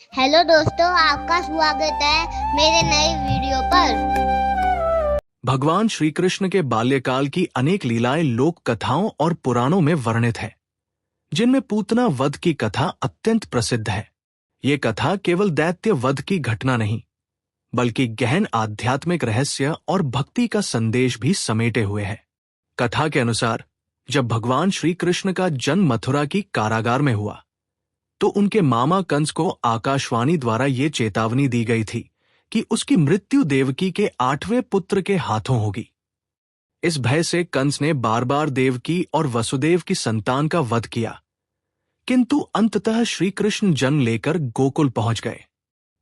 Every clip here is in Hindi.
हेलो दोस्तों, आपका स्वागत है मेरे नए वीडियो पर। भगवान श्री कृष्ण के बाल्यकाल की अनेक लीलाएं लोक कथाओं और पुराणों में वर्णित है, जिनमें पूतना वध की कथा अत्यंत प्रसिद्ध है। ये कथा केवल दैत्य वध की घटना नहीं, बल्कि गहन आध्यात्मिक रहस्य और भक्ति का संदेश भी समेटे हुए है। कथा के अनुसार, जब भगवान श्री कृष्ण का जन्म मथुरा की कारागार में हुआ, तो उनके मामा कंस को आकाशवाणी द्वारा ये चेतावनी दी गई थी कि उसकी मृत्यु देवकी के 8वें पुत्र के हाथों होगी। इस भय से कंस ने बार बार देवकी और वसुदेव की संतान का वध किया, किंतु अंततः श्री कृष्ण जन्म लेकर गोकुल पहुंच गए।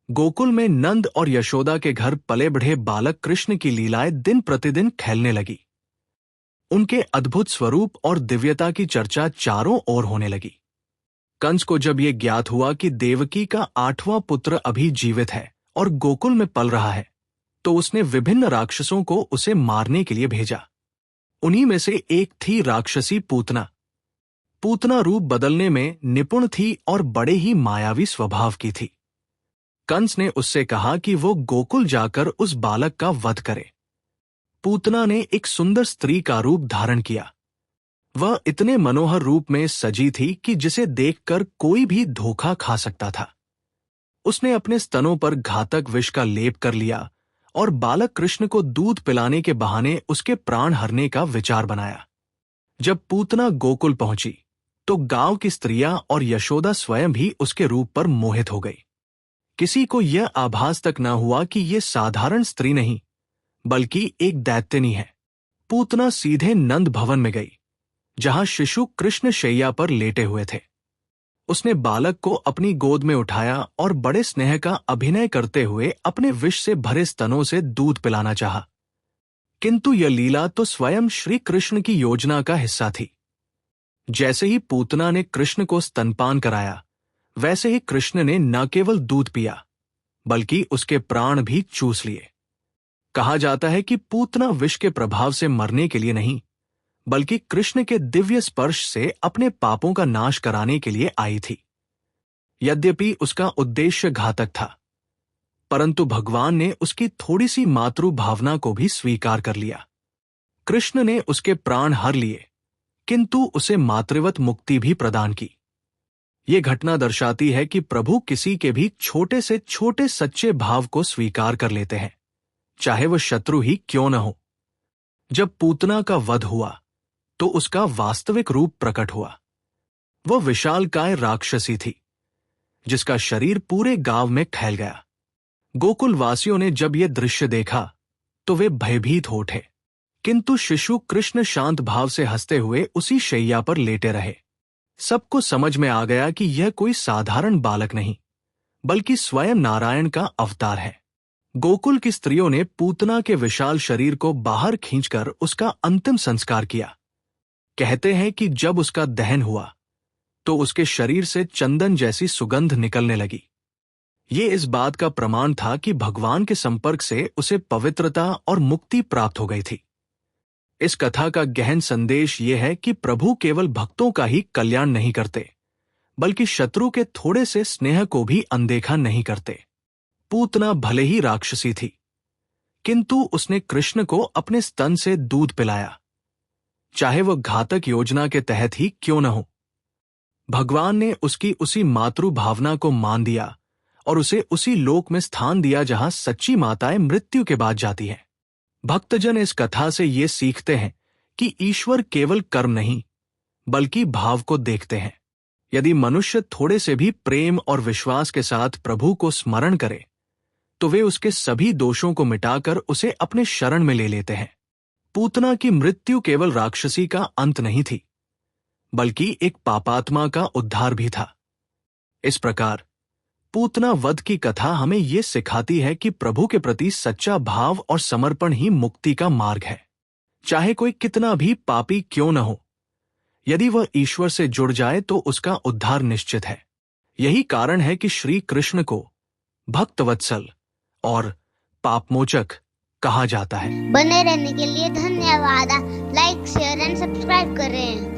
गोकुल में नंद और यशोदा के घर पले बढ़े बालक कृष्ण की लीलाएं दिन प्रतिदिन फैलने लगी। उनके अद्भुत स्वरूप और दिव्यता की चर्चा चारों ओर होने लगी। कंस को जब यह ज्ञात हुआ कि देवकी का 8वां पुत्र अभी जीवित है और गोकुल में पल रहा है, तो उसने विभिन्न राक्षसों को उसे मारने के लिए भेजा। उन्हीं में से एक थी राक्षसी पूतना। पूतना रूप बदलने में निपुण थी और बड़े ही मायावी स्वभाव की थी। कंस ने उससे कहा कि वो गोकुल जाकर उस बालक का वध करे। पूतना ने एक सुंदर स्त्री का रूप धारण किया। वह इतने मनोहर रूप में सजी थी कि जिसे देखकर कोई भी धोखा खा सकता था। उसने अपने स्तनों पर घातक विष का लेप कर लिया और बालक कृष्ण को दूध पिलाने के बहाने उसके प्राण हरने का विचार बनाया। जब पूतना गोकुल पहुंची, तो गांव की स्त्रियां और यशोदा स्वयं भी उसके रूप पर मोहित हो गई। किसी को यह आभास तक न हुआ कि यह साधारण स्त्री नहीं, बल्कि एक दैत्यनी है। पूतना सीधे नंद भवन में गई, जहां शिशु कृष्ण शैया पर लेटे हुए थे। उसने बालक को अपनी गोद में उठाया और बड़े स्नेह का अभिनय करते हुए अपने विष से भरे स्तनों से दूध पिलाना चाहा। किंतु यह लीला तो स्वयं श्री कृष्ण की योजना का हिस्सा थी। जैसे ही पूतना ने कृष्ण को स्तनपान कराया, वैसे ही कृष्ण ने न केवल दूध पिया, बल्कि उसके प्राण भी चूस लिए। कहा जाता है कि पूतना विष के प्रभाव से मरने के लिए नहीं, बल्कि कृष्ण के दिव्य स्पर्श से अपने पापों का नाश कराने के लिए आई थी। यद्यपि उसका उद्देश्य घातक था, परंतु भगवान ने उसकी थोड़ी सी मातृ भावना को भी स्वीकार कर लिया। कृष्ण ने उसके प्राण हर लिए, किंतु उसे मातृवत मुक्ति भी प्रदान की। ये घटना दर्शाती है कि प्रभु किसी के भी छोटे से छोटे सच्चे भाव को स्वीकार कर लेते हैं, चाहे वह शत्रु ही क्यों न हो। जब पूतना का वध हुआ, तो उसका वास्तविक रूप प्रकट हुआ। वह विशालकाय राक्षसी थी, जिसका शरीर पूरे गांव में फैल गया। गोकुल वासियों ने जब यह दृश्य देखा, तो वे भयभीत हो उठे, किंतु शिशु कृष्ण शांत भाव से हंसते हुए उसी शैया पर लेटे रहे। सबको समझ में आ गया कि यह कोई साधारण बालक नहीं, बल्कि स्वयं नारायण का अवतार है। गोकुल की स्त्रियों ने पूतना के विशाल शरीर को बाहर खींचकर उसका अंतिम संस्कार किया। कहते हैं कि जब उसका दहन हुआ, तो उसके शरीर से चंदन जैसी सुगंध निकलने लगी। ये इस बात का प्रमाण था कि भगवान के संपर्क से उसे पवित्रता और मुक्ति प्राप्त हो गई थी। इस कथा का गहन संदेश ये है कि प्रभु केवल भक्तों का ही कल्याण नहीं करते, बल्कि शत्रु के थोड़े से स्नेह को भी अनदेखा नहीं करते। पूतना भले ही राक्षसी थी, किंतु उसने कृष्ण को अपने स्तन से दूध पिलाया, चाहे वह घातक योजना के तहत ही क्यों न हो। भगवान ने उसकी उसी मातृ भावना को मान दिया और उसे उसी लोक में स्थान दिया जहां सच्ची माताएं मृत्यु के बाद जाती हैं। भक्तजन इस कथा से ये सीखते हैं कि ईश्वर केवल कर्म नहीं, बल्कि भाव को देखते हैं। यदि मनुष्य थोड़े से भी प्रेम और विश्वास के साथ प्रभु को स्मरण करे, तो वे उसके सभी दोषों को मिटाकर उसे अपने शरण में ले लेते हैं। पूतना की मृत्यु केवल राक्षसी का अंत नहीं थी, बल्कि एक पापात्मा का उद्धार भी था। इस प्रकार पूतना वध की कथा हमें यह सिखाती है कि प्रभु के प्रति सच्चा भाव और समर्पण ही मुक्ति का मार्ग है। चाहे कोई कितना भी पापी क्यों न हो, यदि वह ईश्वर से जुड़ जाए तो उसका उद्धार निश्चित है। यही कारण है कि श्री कृष्ण को भक्तवत्सल और पापमोचक कहा जाता है। बने रहने के लिए धन्यवाद। लाइक, शेयर एंड सब्सक्राइब करें।